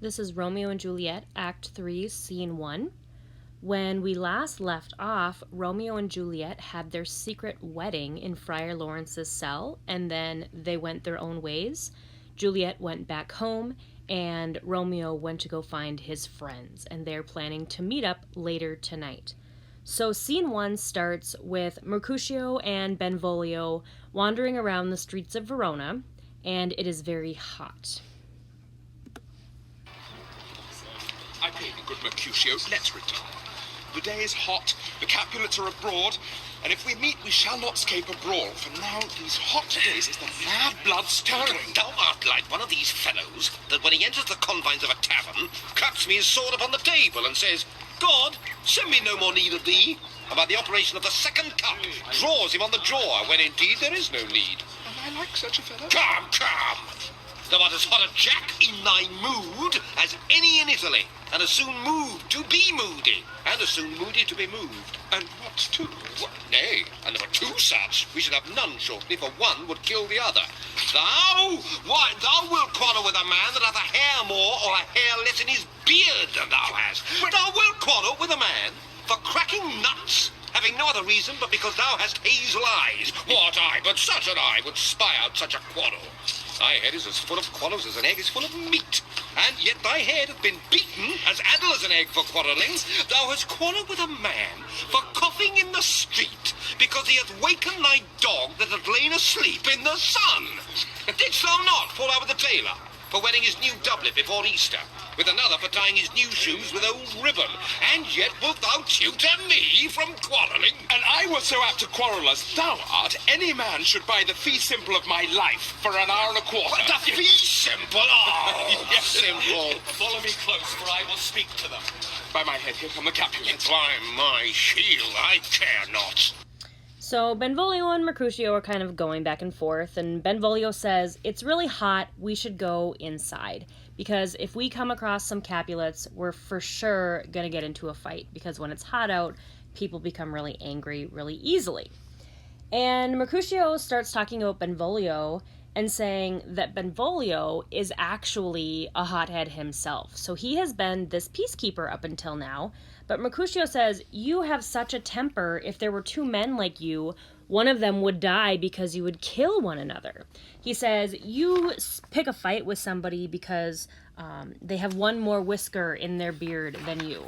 This is Romeo and Juliet, Act 3, Scene 1. When we last left off, Romeo and Juliet had their secret wedding in Friar Lawrence's cell, and then they went their own ways. Juliet went back home, and Romeo went to go find his friends, and they're planning to meet up later tonight. So Scene 1 starts with Mercutio and Benvolio wandering around the streets of Verona, and it is very hot. I pray thee, good Mercutio, let's retire. The day is hot, the Capulets are abroad, and if we meet, we shall not escape a brawl, for now, these hot days, is the mad blood stirring. Thou art like one of these fellows that when he enters the confines of a tavern, claps me his sword upon the table and says, God, send me no more need of thee. About the operation of the second cup, draws him on the jaw, when indeed there is no need. And I like such a fellow. Come, come! Thou art as hot a jack in thy mood as any in Italy, and as soon moved to be moody, and as soon moody to be moved. And what too? What? Nay, and there were two such, we should have none shortly, for one would kill the other. Thou? Why, thou wilt quarrel with a man that hath a hair more or a hair less in his beard than thou hast. Thou wilt quarrel with a man for cracking nuts, having no other reason but because thou hast hazel eyes. What eye but such an eye would spy out such a quarrel? Thy head is as full of quarrels as an egg is full of meat, and yet thy head hath been beaten as addle as an egg for quarrelling. Thou hast quarrelled with a man for coughing in the street, because he hath wakened thy dog that hath lain asleep in the sun. Didst thou not fall out with the tailor for wearing his new doublet before Easter, with another for tying his new shoes with old ribbon, and yet wilt thou tutor me from quarrelling? And I was so apt to quarrel as thou art, any man should buy the fee simple of my life for an hour and a quarter. What, the fee simple? Oh, Yes. simple. Follow me close, for I will speak to them. By my head, here come the Capulets. By my shield, I care not. So Benvolio and Mercutio are kind of going back and forth, and Benvolio says, it's really hot, we should go inside, because if we come across some Capulets, we're for sure going to get into a fight, because when it's hot out, people become really angry really easily. And Mercutio starts talking about Benvolio and saying that Benvolio is actually a hothead himself. So he has been this peacekeeper up until now. But Mercutio says, you have such a temper. If there were two men like you, one of them would die because you would kill one another. He says, you pick a fight with somebody because they have one more whisker in their beard than you.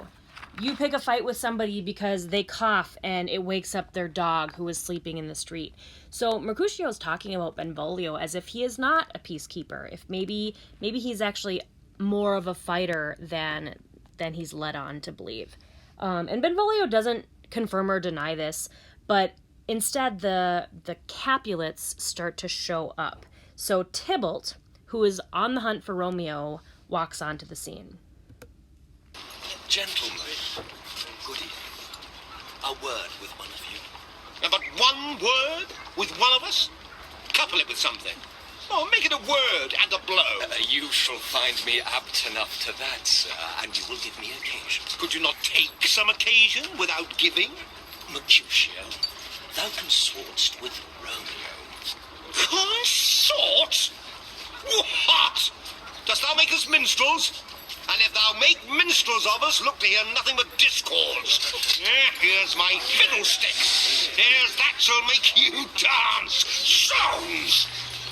You pick a fight with somebody because they cough and it wakes up their dog who is sleeping in the street. So Mercutio is talking about Benvolio as if he is not a peacekeeper. If maybe he's actually more of a fighter than he's led on to believe. And Benvolio doesn't confirm or deny this, but instead the Capulets start to show up. So Tybalt, who is on the hunt for Romeo, walks onto the scene. Gentlemen, good evening. A word with one of you. But one word with one of us? Couple it with something. Oh, make it a word and a blow. You shall find me apt enough to that, sir. And you will give me occasion. Could you not take some occasion without giving? Mercutio, thou consortst with Romeo. Consort? What? Dost thou make us minstrels? And if thou make minstrels of us, look to hear nothing but discords. Here's my fiddlestick. Here's that shall make you dance. Zounds!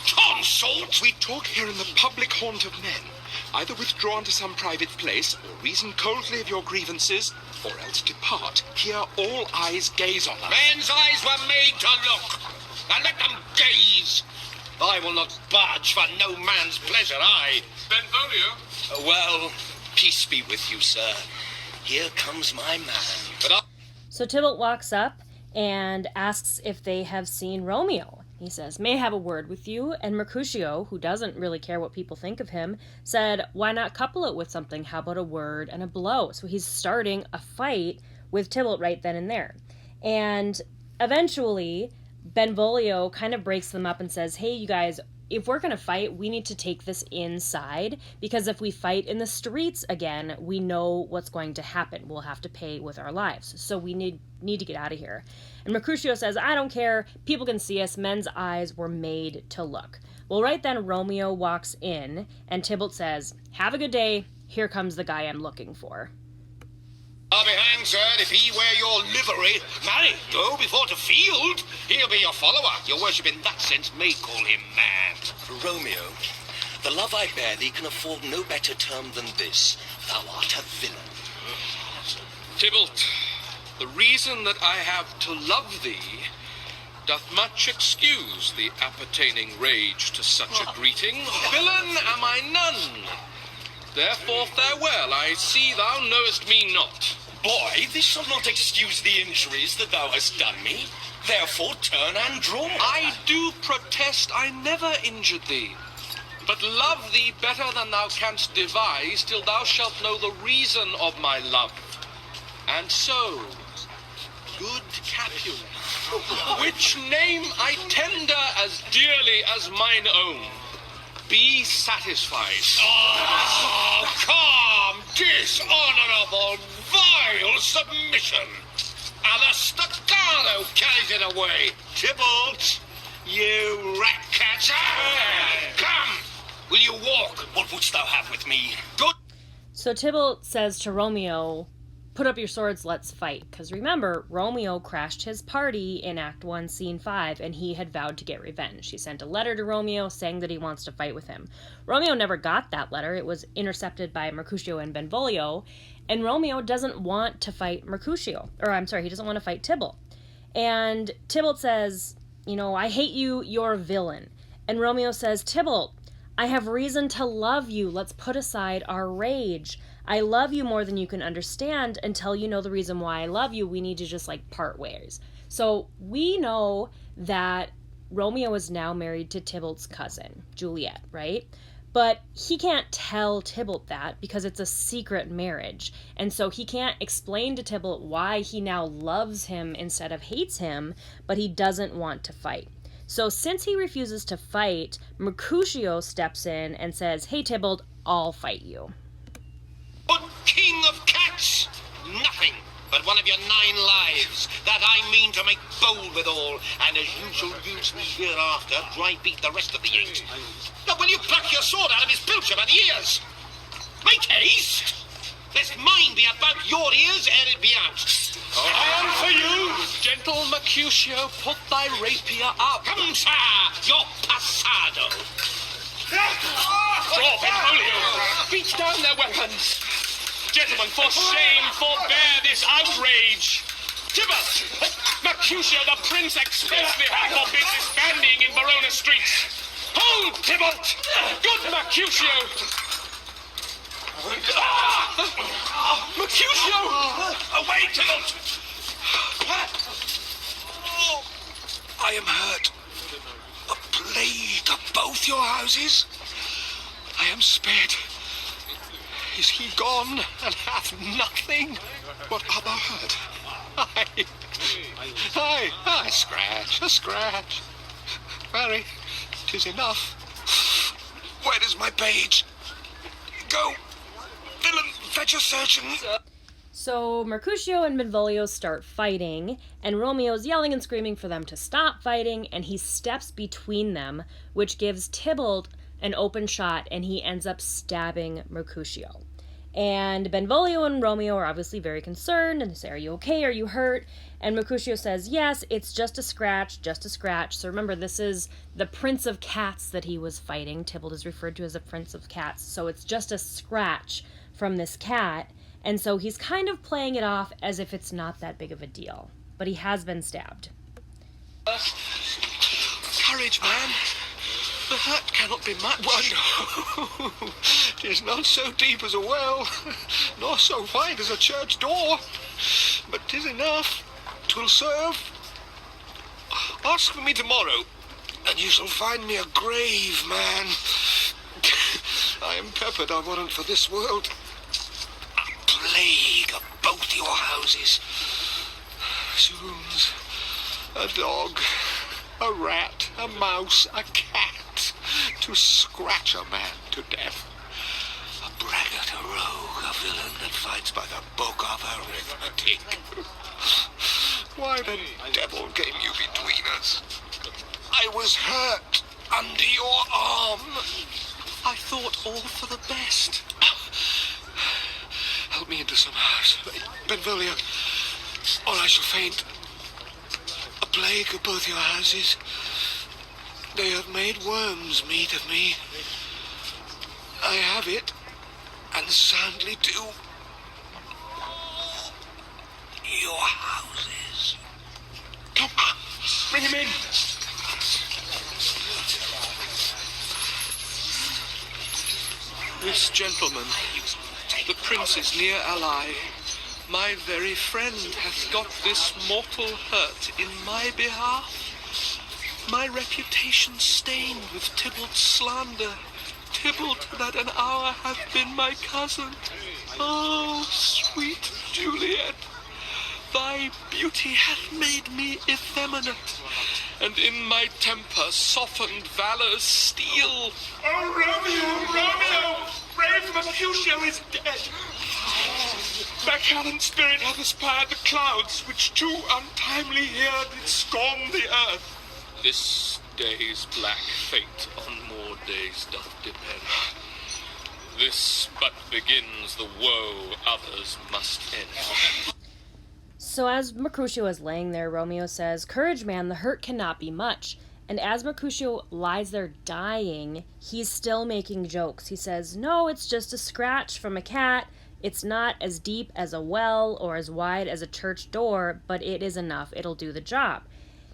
Consorts! We talk here in the public haunt of men. Either withdraw into some private place, or reason coldly of your grievances, or else depart. Here all eyes gaze on us. Men's eyes were made to look, and let them gaze. I will not budge for no man's pleasure, I. Benvolio? Well, peace be with you, sir. Here comes my man. But So Tybalt walks up and asks if they have seen Romeo. He says, may I have a word with you? And Mercutio, who doesn't really care what people think of him, said, why not couple it with something? How about a word and a blow? So he's starting a fight with Tybalt right then and there. And eventually, Benvolio kind of breaks them up and says, hey, you guys, if we're going to fight, we need to take this inside, because if we fight in the streets again, we know what's going to happen. We'll have to pay with our lives. So we need to get out of here. And Mercutio says, I don't care. People can see us. Men's eyes were made to look. Well, right then, Romeo walks in, and Tybalt says, have a good day. here comes the guy I'm looking for. I'll be hanged, sir, if he wear your livery. Marry, go before to field. He'll be your follower. Your worship in that sense may call him mad. Romeo, the love I bear thee can afford no better term than this. Thou art a villain. Tybalt, the reason that I have to love thee doth much excuse the appertaining rage to such a greeting. Villain am I none. Therefore farewell, I see thou knowest me not. Boy, this shall not excuse the injuries that thou hast done me. Therefore turn and draw. I do protest I never injured thee, but love thee better than thou canst devise, till thou shalt know the reason of my love. And so, good Capulet, which name I tender as dearly as mine own, be satisfied. Oh, calm, dishonorable, vile submission. And the staccato carries it away. Tybalt, you rat catcher. Come, will you walk? What wouldst thou have with me? Good. So Tybalt says to Romeo, put up your swords, let's fight. Because remember, Romeo crashed his party in Act 1, Scene 5, and he had vowed to get revenge. He sent a letter to Romeo saying that he wants to fight with him. Romeo never got that letter. It was intercepted by Mercutio and Benvolio, and Romeo doesn't want to fight Mercutio. Or, I'm sorry, he doesn't want to fight Tybalt. And Tybalt says, I hate you, you're a villain. And Romeo says, Tybalt, I have reason to love you. Let's put aside our rage. I love you more than you can understand. Until you know the reason why I love you, we need to just part ways. So we know that Romeo is now married to Tybalt's cousin, Juliet, right? But he can't tell Tybalt that because it's a secret marriage. And so he can't explain to Tybalt why he now loves him instead of hates him, but he doesn't want to fight. So since he refuses to fight, Mercutio steps in and says, hey Tybalt, I'll fight you. Good king of cats! Nothing but one of your 9 lives that I mean to make bold withal, and as you shall use me hereafter, dry beat the rest of the 8. Now will you pluck your sword out of his pilcher by the ears? Make haste! Lest mine be about your ears ere it be out. I am for you, gentle Mercutio, put thy rapier up. Come, sir, your passado. Draw, Benvolio, beat down their weapons. Gentlemen, for shame, forbear this outrage. Tybalt, Mercutio, the prince expressly hath forbid this banding in Verona streets. Hold, Tybalt! Good Mercutio! Mercutio! Away, Tybalt! I am hurt. A plague of both your houses. I am spared. Is he gone and hath nothing? What art thou hurt? Aye, a scratch. Marry, 'tis enough. Where is my page? Go! Villain, fetch a surgeon! So Mercutio and Benvolio start fighting, and Romeo's yelling and screaming for them to stop fighting, and he steps between them, which gives Tybalt an open shot, and he ends up stabbing Mercutio. And Benvolio and Romeo are obviously very concerned, and they say, are you okay? Are you hurt? And Mercutio says, yes, it's just a scratch. So remember, this is the Prince of Cats that he was fighting. Tybalt is referred to as a Prince of Cats, so it's just a scratch from this cat. And so he's kind of playing it off as if it's not that big of a deal. But he has been stabbed. Courage, man. The hurt cannot be much. Why, no. 'Tis not so deep as a well, nor so wide as a church door. But 'tis enough. 'Twill serve. Ask for me tomorrow, and you shall find me a grave man. I am peppered, I warrant, for this world. A plague of both your houses. Zoons, a dog, a rat, a mouse, a cat, to scratch a man to death. A braggart, a rogue, a villain that fights by the book of arithmetic. Why the devil came you between us? I was hurt under your arm. I thought all for the best. put me into some house. Benvolio, or I shall faint. A plague of both your houses. They have made worms meat of me. I have it, and soundly too. Your houses. Come, bring him in. This gentleman, the prince's near ally, my very friend, hath got this mortal hurt in my behalf. My reputation stained with Tybalt's slander. Tybalt that an hour hath been my cousin. Oh, sweet Juliet, thy beauty hath made me effeminate, and in my temper softened valor's steel. Oh, Romeo, Romeo! Brave Mercutio is dead. Bacchanal spirit hath aspired the clouds, which too untimely here did scorn the earth. This day's black fate on more days doth depend. This but begins the woe others must end. So as Mercutio is laying there, Romeo says, "Courage, man, the hurt cannot be much." And as Mercutio lies there dying, he's still making jokes. He says, "No, it's just a scratch from a cat. It's not as deep as a well or as wide as a church door, but it is enough. It'll do the job."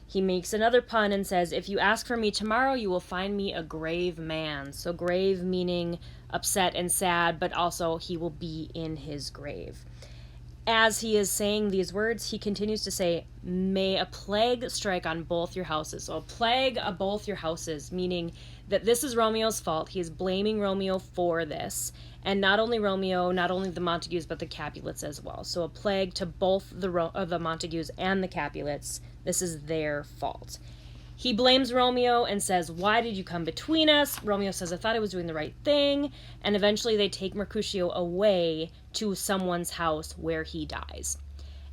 He makes another pun and says, "If you ask for me tomorrow, you will find me a grave man." So grave meaning upset and sad, but also he will be in his grave. As he is saying these words, he continues to say, "May a plague strike on both your houses." So a plague of both your houses, meaning that this is Romeo's fault. He is blaming Romeo for this. And not only Romeo, not only the Montagues, but the Capulets as well. So a plague to both the Montagues and the Capulets. This is their fault. He blames Romeo and says, "Why did you come between us?" Romeo says, "I thought I was doing the right thing." And eventually they take Mercutio away to someone's house where he dies.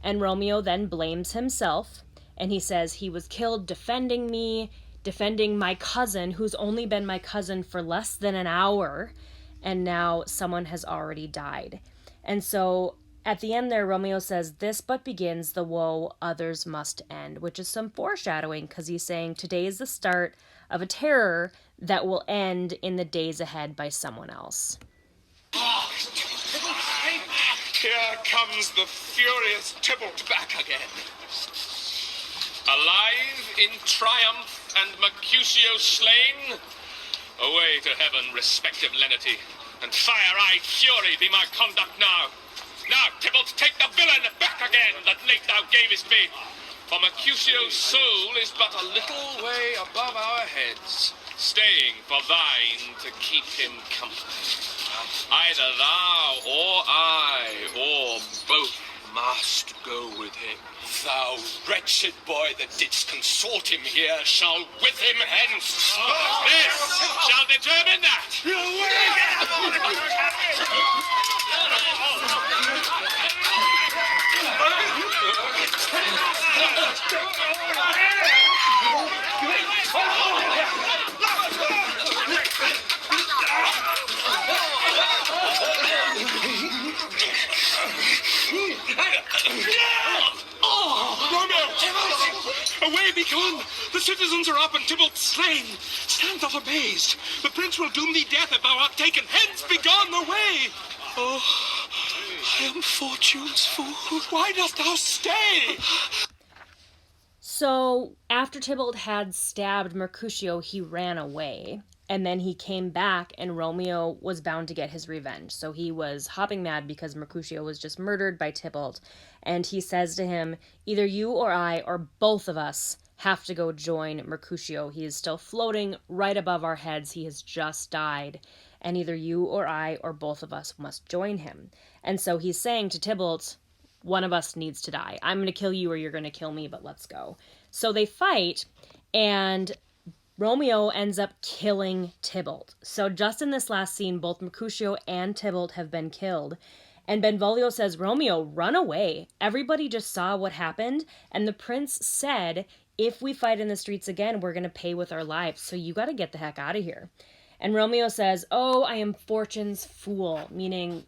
And Romeo then blames himself, and he says, "He was killed defending me, defending my cousin, who's only been my cousin for less than an hour, and now someone has already died." And so at the end there, Romeo says, "This but begins the woe others must end," which is some foreshadowing, because he's saying today is the start of a terror that will end in the days ahead by someone else. Here comes the furious Tybalt back again. Alive in triumph and Mercutio slain, away to heaven respective lenity, and fire-eyed fury be my conduct now. Now, Tybalt, take the villain back again that late thou gavest me, for Mercutio's soul is but a little way above our heads, staying for thine to keep him company. Either thou or I, or both, must go with him. Thou wretched boy that didst consort him here shall with him hence. This shall determine that. Away be gone! The citizens are up and Tybalt slain. Stand thou amazed. The prince will doom thee death if thou art taken. Hence, be gone away! Oh, I am Fortune's fool. Why dost thou stay? So after Tybalt had stabbed Mercutio, he ran away. And then he came back, and Romeo was bound to get his revenge. So he was hopping mad because Mercutio was just murdered by Tybalt. And he says to him, "Either you or I, or both of us, have to go join Mercutio. He is still floating right above our heads. He has just died. And either you or I, or both of us, must join him." And so he's saying to Tybalt, one of us needs to die. I'm going to kill you or you're going to kill me, but let's go. So they fight, and Romeo ends up killing Tybalt. So just in this last scene, both Mercutio and Tybalt have been killed. And Benvolio says, "Romeo, run away. Everybody just saw what happened. And the prince said, if we fight in the streets again, we're going to pay with our lives. So you got to get the heck out of here." And Romeo says, "Oh, I am Fortune's fool," meaning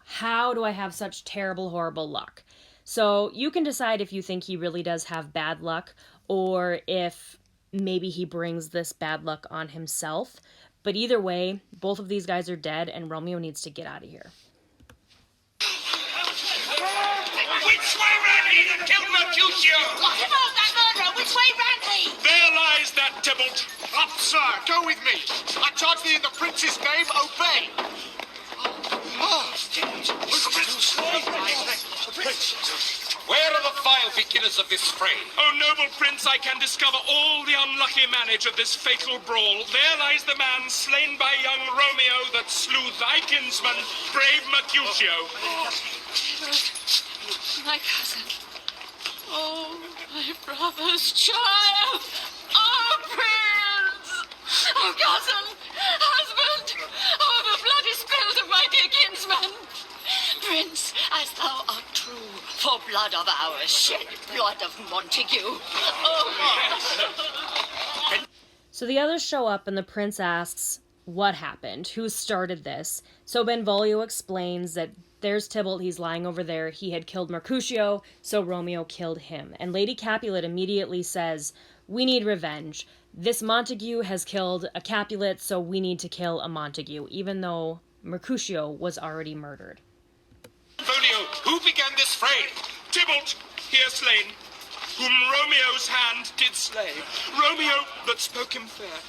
How do I have such terrible, horrible luck? So you can decide if you think he really does have bad luck or if maybe he brings this bad luck on himself. But either way, both of these guys are dead and Romeo needs to get out of here. Which way ran he to kill Mercutio? What about that murderer? Which way ran he? There lies that Tybalt. Up, sir, go with me. I charge thee in the prince's name, obey. Where are the vile beginners of this fray? O noble prince, I can discover all the unlucky manage of this fatal brawl. There lies the man slain by young Romeo that slew thy kinsman, brave Mercutio. My cousin. Oh, my brother's child. Oh, Prince. Oh, cousin. Husband. Oh, the blood is spilled of my dear kinsman. Prince, as thou art true, for blood of ours shed, blood of Montague. Oh. So the others show up and the prince asks what happened, who started this. So Benvolio explains that there's Tybalt, he's lying over there. He had killed Mercutio, so Romeo killed him. And Lady Capulet immediately says, we need revenge. This Montague has killed a Capulet, so we need to kill a Montague, even though Mercutio was already murdered. Benvolio, who began this fray? Tybalt, here slain, whom Romeo's hand did slay. Romeo that spoke him fair,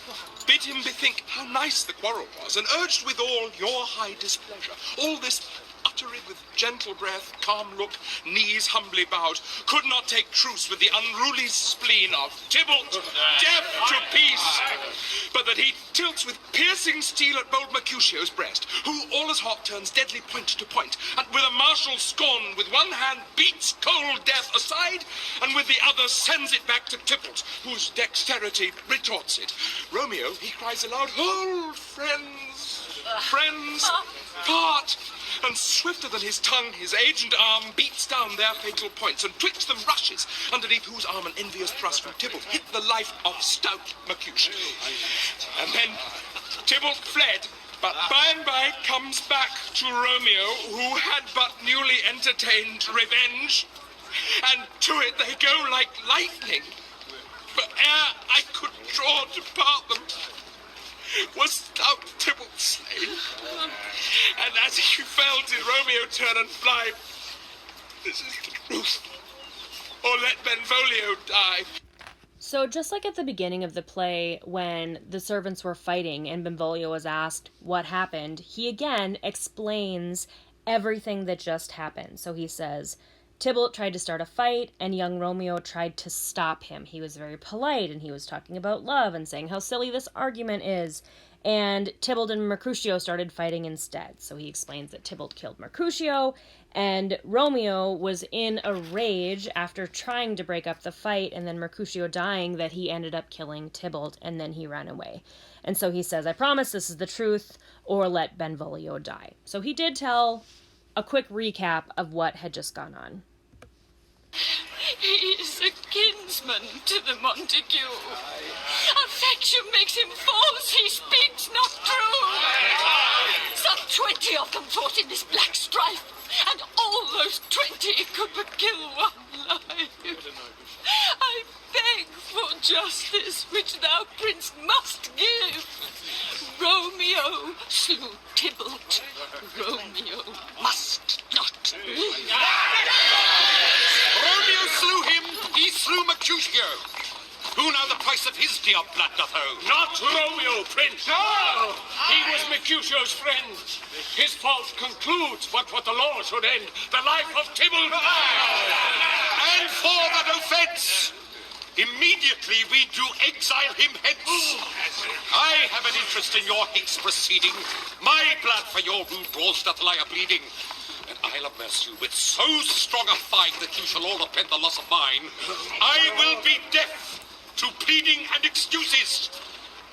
bid him bethink how nice the quarrel was, and urged withal your high displeasure. All this uttered with gentle breath, calm look, knees humbly bowed, could not take truce with the unruly spleen of Tybalt, deaf to peace, but that he tilts with piercing steel at bold Mercutio's breast, who all as hot turns deadly point to point, and with a martial scorn with one hand beats cold death aside, and with the other sends it back to Tybalt, whose dexterity retorts it. Romeo, he cries aloud, hold, friends, friends, part. And swifter than his tongue, his aged arm beats down their fatal points, and twixt them rushes, underneath whose arm an envious thrust from Tybalt hit the life of stout Mercutio. And then Tybalt fled, but by and by comes back to Romeo, who had but newly entertained revenge, and to it they go like lightning. But ere I could draw to part them, was stout Tybalt slain. And as he fell, did Romeo turn and fly. This is the truth. Or let Benvolio die. So just like at the beginning of the play, when the servants were fighting and Benvolio was asked what happened, he again explains everything that just happened. So he says, Tybalt tried to start a fight, and young Romeo tried to stop him. He was very polite, and he was talking about love and saying how silly this argument is. And Tybalt and Mercutio started fighting instead. So he explains that Tybalt killed Mercutio, and Romeo was in a rage after trying to break up the fight, and then Mercutio dying, that he ended up killing Tybalt, and then he ran away. And so he says, I promise this is the truth, or let Benvolio die. So he did tell a quick recap of what had just gone on. He is a kinsman to the Montague. Affection makes him false, he speaks not true. Some 20 of them fought in this black strife, and all those 20 could but kill one life. I beg for justice, which thou, Prince, must give. Romeo slew Tybalt. Romeo must not live. Romeo slew him, he slew Mercutio. Who now the price of his dear blood doth owe? Not Romeo, Prince. No! He was Mercutio's friend. His fault concludes but what the law should end, the life of Tybalt. And for that offence, immediately we do exile him hence. I have an interest in your hate's proceeding. My blood for your rude brawls doth lie a-bleeding. And I'll amerce you with so strong a fine that you shall all repent the loss of mine. I will be deaf to pleading and excuses.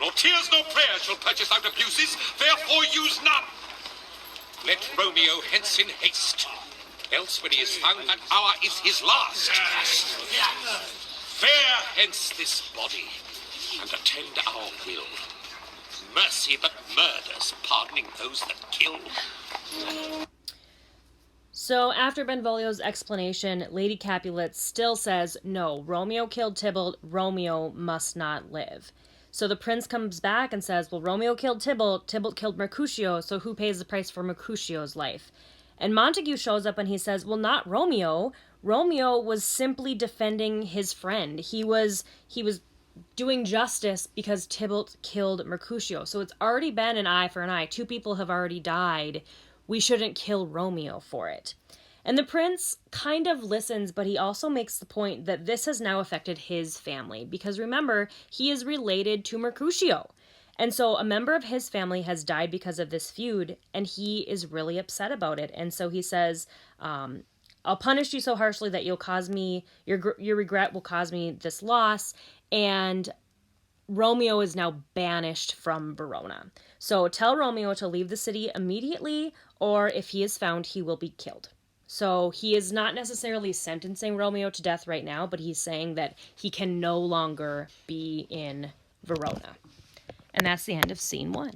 Nor tears nor prayers shall purchase out abuses, therefore use none. Let Romeo hence in haste, else when he is found that hour is his last. Bear hence this body, and attend our will. Mercy but murders, pardoning those that kill. So after Benvolio's explanation, Lady Capulet still says, no, Romeo killed Tybalt, Romeo must not live. So the prince comes back and says, well, Romeo killed Tybalt, Tybalt killed Mercutio, so who pays the price for Mercutio's life? And Montague shows up and he says, well, not Romeo. Romeo was simply defending his friend. He was doing justice because Tybalt killed Mercutio. So it's already been an eye for an eye. 2 people have already died. We shouldn't kill Romeo for it. And the prince kind of listens, but he also makes the point that this has now affected his family. Because remember, he is related to Mercutio. And so a member of his family has died because of this feud, and he is really upset about it. And so he says, I'll punish you so harshly that you'll cause me, your regret will cause me this loss. And Romeo is now banished from Verona. So tell Romeo to leave the city immediately, or if he is found, he will be killed. So he is not necessarily sentencing Romeo to death right now, but he's saying that he can no longer be in Verona. And that's the end of scene 1.